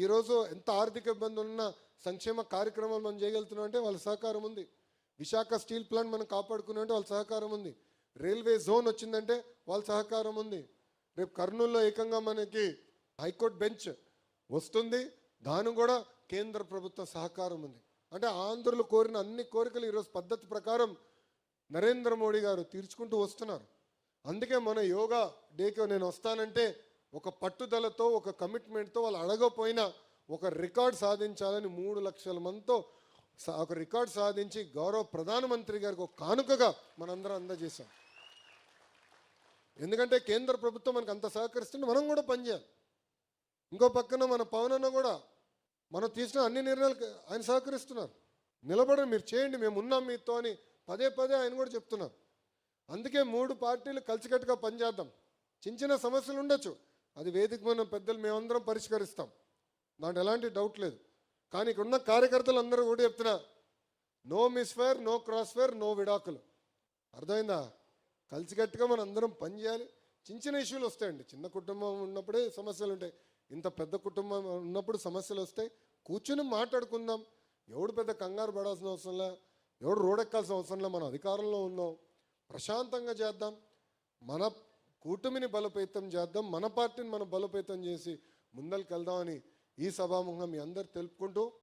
ఈరోజు ఎంత ఆర్థిక ఇబ్బందులు ఉన్నా సంక్షేమ కార్యక్రమాలు మనం చేయగలుగుతున్నాం అంటే వాళ్ళ సహకారం ఉంది. విశాఖ స్టీల్ ప్లాంట్ మనం కాపాడుకున్నాం అంటే వాళ్ళ సహకారం ఉంది. రైల్వే జోన్ వచ్చిందంటే వాళ్ళ సహకారం ఉంది. రేపు కర్నూలులో ఏకంగా మనకి హైకోర్టు బెంచ్ వస్తుంది, దాని కూడా కేంద్ర ప్రభుత్వ సహకారం ఉంది. అంటే ఆంధ్రులు కోరిన అన్ని కోరికలు ఈరోజు పద్ధతి ప్రకారం నరేంద్ర మోడీ గారు తీర్చుకుంటూ వస్తున్నారు. అందుకే మన యోగా డేకి నేను వస్తానంటే ఒక పట్టుదలతో, ఒక కమిట్మెంట్తో, వాళ్ళు అడగపోయినా ఒక రికార్డ్ సాధించాలని 3 లక్షల మందితో ఒక రికార్డ్ సాధించి గౌరవ ప్రధానమంత్రి గారికి ఒక కానుకగా మనందరం అందజేశాం. ఎందుకంటే కేంద్ర ప్రభుత్వం మనకు అంత సహకరిస్తుంటే మనం కూడా పనిచేయాలి. ఇంకో పక్కన మన పవన్ అన్న కూడా మనం తీసిన అన్ని నిర్ణయాలకు ఆయన సహకరిస్తున్నారు. నిలబడండి, మీరు చేయండి, మేము ఉన్నాం మీతో అని పదే పదే ఆయన కూడా చెప్తున్నారు. అందుకే 3 పార్టీలు కలిసికట్టుగా పనిచేద్దాం. చిన్న చిన్న సమస్యలు ఉండొచ్చు, అది వేదిక మన పెద్దలు మేమందరం పరిష్కరిస్తాం, దాంట్లో ఎలాంటి డౌట్ లేదు. కానీ ఇక్కడ ఉన్న కార్యకర్తలు అందరూ కూడా చెప్తున్నా, no misfire, no crossfire, no విడాకులు. అర్థమైందా? కలిసికట్టుగా మనం అందరం పనిచేయాలి. చిన్న చిన్న ఇష్యూలు వస్తాయండి, చిన్న కుటుంబం ఉన్నప్పుడే సమస్యలు ఉంటాయి. ఇంత పెద్ద కుటుంబం ఉన్నప్పుడు సమస్యలు వస్తాయి. కూర్చుని మాట్లాడుకుందాం. ఎవడు పెద్ద కంగారు పడాల్సిన అవసరంలా, ఎవడు రోడెక్కాల్సిన అవసరంలా. మనం అధికారంలో ఉన్నాం, ప్రశాంతంగా చేద్దాం. మన కూటమిని బలోపేతం చేద్దాం, మన పార్టీని మనం బలోపేతం చేసి ముందరికి వెళ్దామని ఈ సభాముఖంగా మీ అందరు తెలుపుకుంటూ